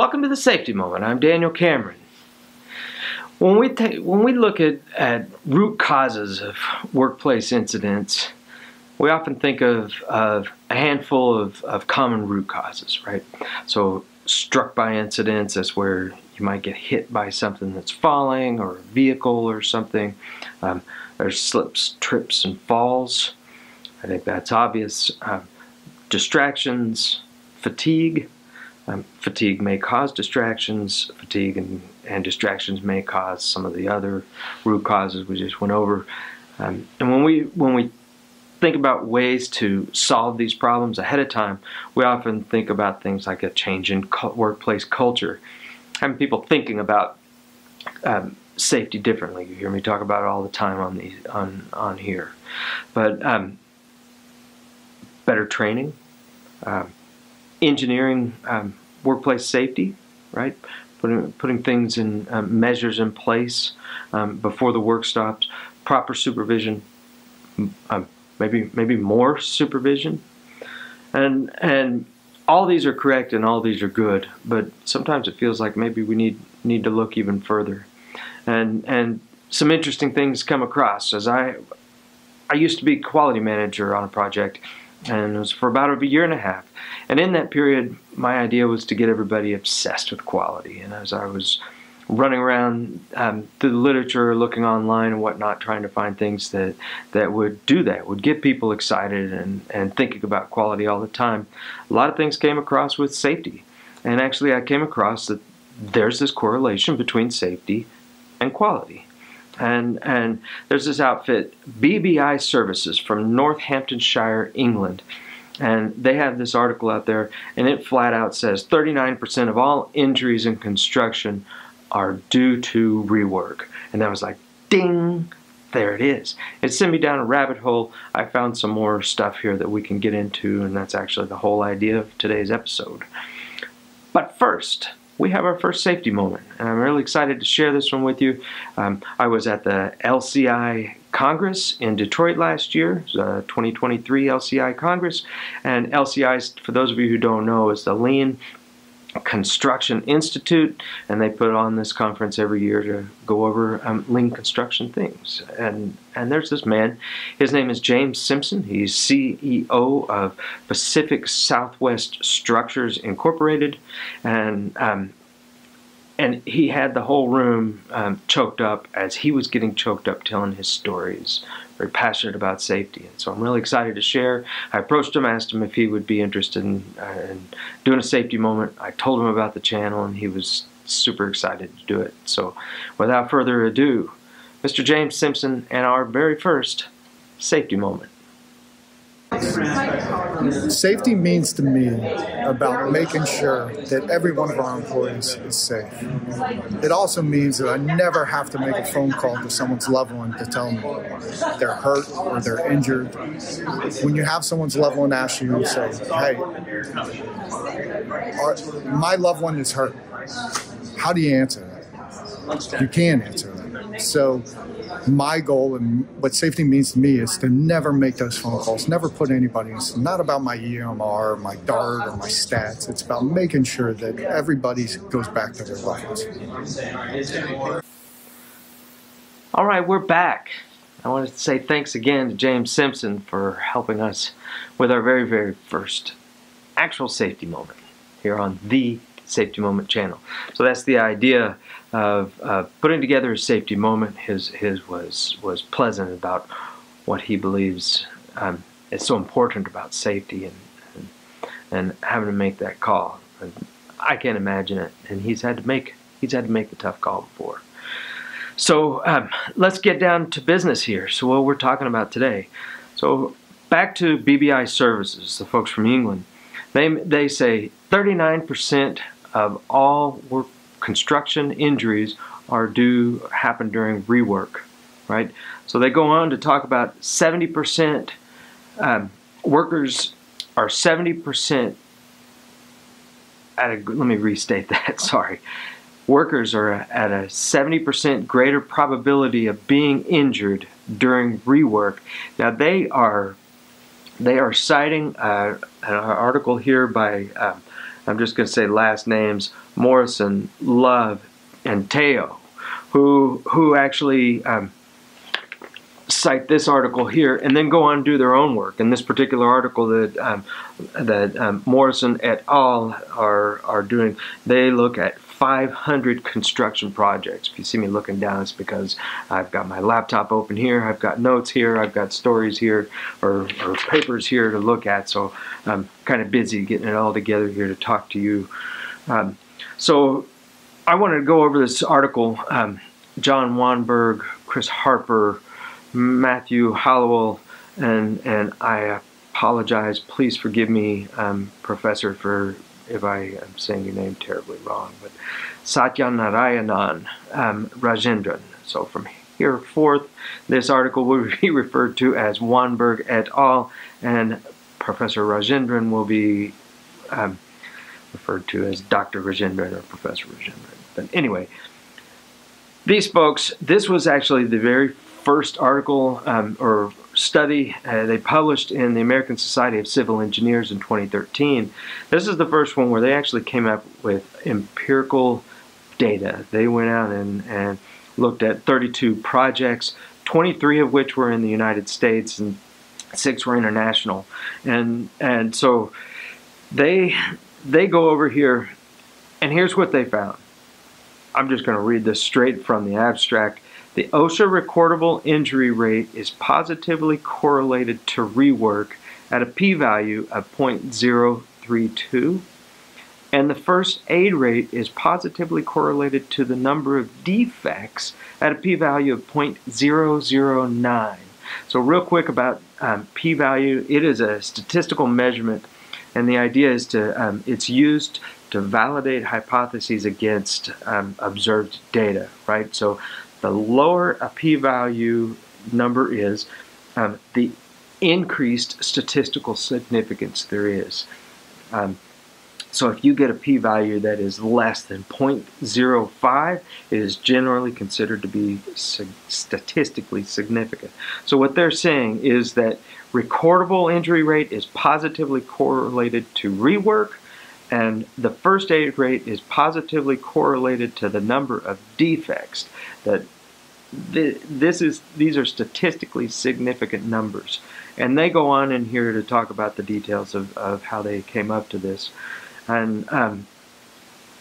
Welcome to the Safety Moment. I'm Daniel Cameron. When we look at root causes of workplace incidents, we often think of a handful of common root causes, right? So struck by incidents, that's where you might get hit by something that's falling or a vehicle or something. There's slips, trips, and falls. I think that's obvious. Distractions, fatigue. Fatigue may cause distractions. Fatigue and distractions may cause some of the other root causes we just went over. And when we think about ways to solve these problems ahead of time, we often think about things like a change in workplace culture, having people thinking about safety differently. You hear me talk about it all the time on here. But better training, engineering workplace safety, right? Putting things in measures in place before the work stops, proper supervision, maybe more supervision, and all these are correct and all these are good. But sometimes it feels like maybe we need to look even further, and some interesting things come across. As I used to be quality manager on a project, and it was for about a year and a half. And in that period, my idea was to get everybody obsessed with quality. And as I was running around through the literature, looking online and whatnot, trying to find things that would do that, would get people excited and thinking about quality all the time, a lot of things came across with safety. And actually, I came across that there's this correlation between safety and quality. And there's this outfit, BBI Services, from Northamptonshire, England. And they have this article out there, and it flat out says 39% of all injuries in construction are due to rework. And that was like, ding, there it is. It sent me down a rabbit hole. I found some more stuff here that we can get into, and that's actually the whole idea of today's episode. But first, we have our first safety moment, and I'm really excited to share this one with you. I was at the LCI Congress in Detroit last year, 2023 LCI Congress, and LCI, for those of you who don't know, is the Lean Construction Institute, and they put on this conference every year to go over lean construction things. And there's this man, his name is James Simpson. He's CEO of Pacific Southwest Structures Incorporated, and he had the whole room choked up as he was getting choked up telling his stories. Very passionate about safety, and so I'm really excited to share. I approached him, asked him if he would be interested in doing a safety moment. I told him about the channel, and he was super excited to do it. So without further ado, Mr. James Simpson and our very first safety moment. Safety means to me about making sure that every one of our employees is safe. It also means that I never have to make a phone call to someone's loved one to tell them they're hurt or they're injured. When you have someone's loved one ask you, say, hey, my loved one is hurt. How do you answer that? You can't answer that. So my goal and what safety means to me is to never make those phone calls, never put anybody in. It's not about my EMR, my DART, or my stats. It's about making sure that everybody goes back to their loved ones. All right, we're back. I want to say thanks again to James Simpson for helping us with our very, very first actual safety moment here on the Safety Moment channel. So that's the idea of putting together a safety moment. His was pleasant about what he believes is so important about safety and having to make that call. And I can't imagine it, and he's had to make the tough call before. So let's get down to business here. So what we're talking about today. So back to BBI Services, the folks from England. They say 39% of all construction injuries happen during rework, right? So they go on to talk about 70% workers are 70% let me restate that, sorry. Workers are at a 70% greater probability of being injured during rework. Now they are citing an article here by I'm just going to say last names, Morrison, Love, and Teo, who actually cite this article here and then go on and do their own work. In this particular article that Morrison et al. are doing, they look at 500 construction projects. If you see me looking down, it's because I've got my laptop open here, I've got notes here, I've got stories here, or papers here to look at, so I'm kind of busy getting it all together here to talk to you. So I wanted to go over this article. John Wanberg, Chris Harper, Matthew Hallowell, and I apologize, please forgive me, Professor, for if I am saying your name terribly wrong, but Satyanarayanan Rajendran. So from here forth, this article will be referred to as Wanberg et al., and Professor Rajendran will be referred to as Dr. Rajendran or Professor Rajendran. But anyway, these folks, this was actually the very first article or study they published in the American Society of Civil Engineers in 2013. This is the first one where they actually came up with empirical data. They went out and looked at 32 projects, 23 of which were in the United States and 6 were international. And so they go over here, and here's what they found. I'm just going to read this straight from the abstract. The OSHA recordable injury rate is positively correlated to rework at a p-value of 0.032, and the first aid rate is positively correlated to the number of defects at a p-value of 0.009. So real quick about p-value, it is a statistical measurement, and the idea is to it's used to validate hypotheses against observed data, right? So the lower a p-value number is, the increased statistical significance there is. So if you get a p-value that is less than 0.05, it is generally considered to be statistically significant. So what they're saying is that recordable injury rate is positively correlated to rework, and the first aid rate is positively correlated to the number of defects. That these are statistically significant numbers, and they go on in here to talk about the details of how they came up to this, and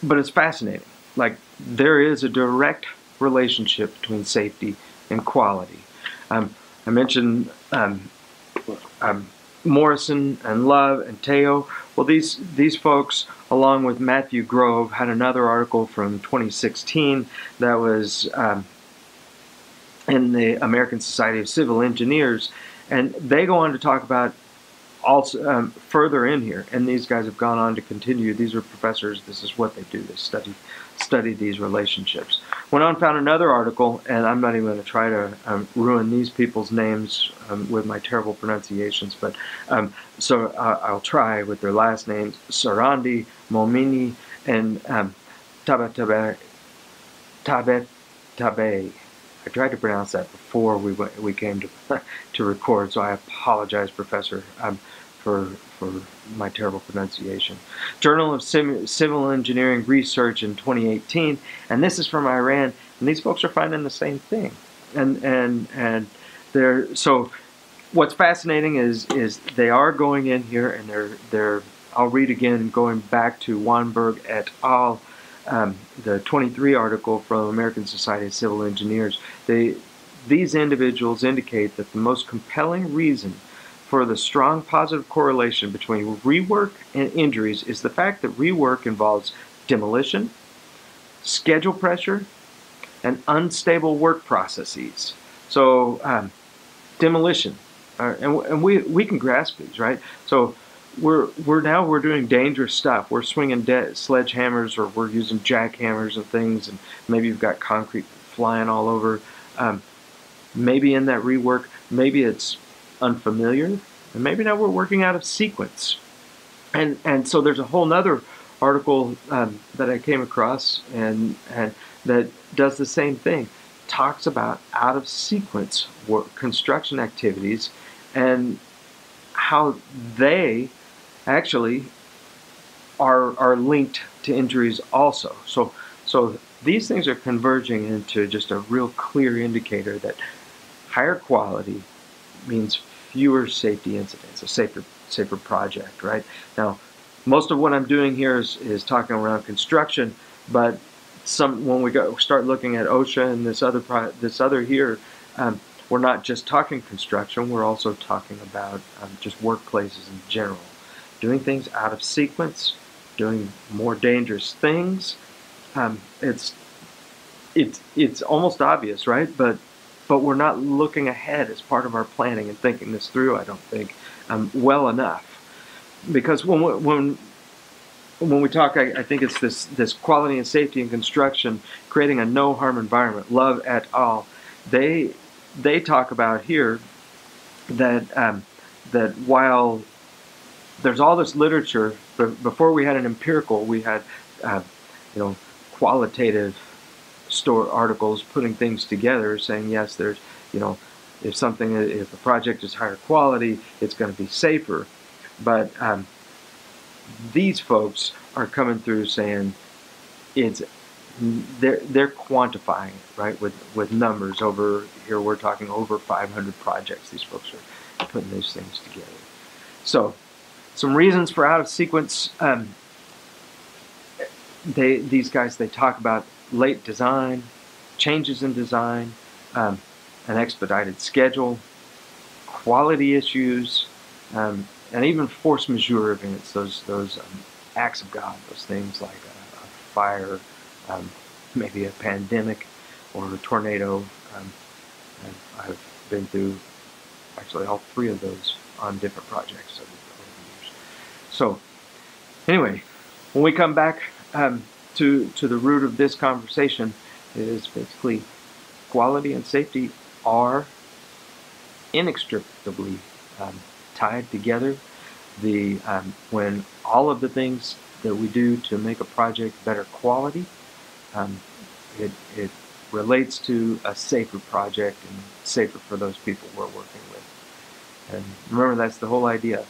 but it's fascinating. Like, there is a direct relationship between safety and quality. I mentioned Morrison and Love and Teo. Well, these folks, along with Matthew Grove, had another article from 2016 that was in the American Society of Civil Engineers, and they go on to talk about also further in here, and these guys have gone on to continue. These are professors. This is what they do. They study these relationships. Went on, found another article, and I'm not even going to try to ruin these people's names with my terrible pronunciations, but so I'll try with their last names: Sarandi, Momini, and Tabatabe. I tried to pronounce that before we came to record, so I apologize, Professor, for my terrible pronunciation. Journal of Civil Engineering Research in 2018, and this is from Iran, and these folks are finding the same thing. And they're, so what's fascinating is they are going in here, and they're I'll read again, going back to Wanberg et al., the 23 article from American Society of Civil Engineers. These individuals indicate that the most compelling reason for the strong positive correlation between rework and injuries is the fact that rework involves demolition, schedule pressure, and unstable work processes. So demolition, and we can grasp these, right? So we're doing dangerous stuff. We're swinging sledgehammers, or we're using jackhammers and things, and maybe you've got concrete flying all over. Maybe in that rework, maybe it's unfamiliar, and maybe now we're working out of sequence. And so there's a whole nother article that I came across, and that does the same thing. Talks about out of sequence work, construction activities, and how they actually are linked to injuries also. So these things are converging into just a real clear indicator that higher quality means fewer safety incidents, a safer project, right? Now, most of what I'm doing here is talking around construction, but when we start looking at OSHA and this other here, we're not just talking construction, we're also talking about just workplaces in general. Doing things out of sequence, doing more dangerous things. It's almost obvious, right? But we're not looking ahead as part of our planning and thinking this through, I don't think, well enough. Because when we talk, I think it's this quality and safety in construction, creating a no harm environment, love et al. They talk about here that that while there's all this literature, before we had an empirical, we had qualitative articles putting things together, saying yes, there's if a project is higher quality, it's going to be safer. But these folks are coming through saying they're quantifying it, right, with numbers. Over here we're talking over 500 projects. These folks are putting these things together. So some reasons for out of sequence. These guys, they talk about late design, changes in design, an expedited schedule, quality issues, and even force majeure events, those acts of God, those things like a fire, maybe a pandemic or a tornado. I've been through actually all three of those on different projects over the years. So anyway, when we come back to the root of this conversation, is basically quality and safety are inextricably tied together. When all of the things that we do to make a project better quality, it relates to a safer project and safer for those people we're working with. And remember, that's the whole idea.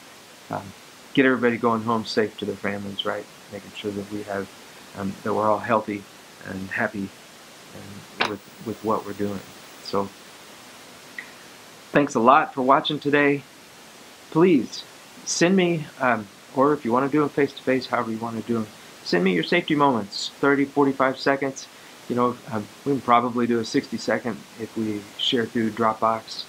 Get everybody going home safe to their families, right? Making sure that we have that we're all healthy and happy with what we're doing. So thanks a lot for watching today. Please send me, or if you want to do them face-to-face, however you want to do them, send me your safety moments, 30, 45 seconds. We can probably do a 60-second if we share through Dropbox.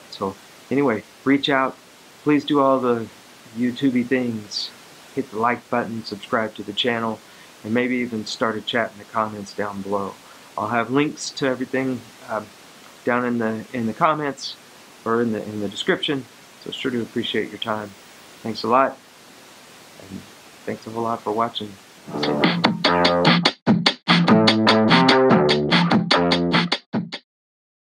So anyway, reach out. Please do all the YouTube-y things. Hit the like button, subscribe to the channel, and maybe even start a chat in the comments down below. I'll have links to everything down in the comments or in the description. So sure to appreciate your time. Thanks a lot, and thanks a whole lot for watching.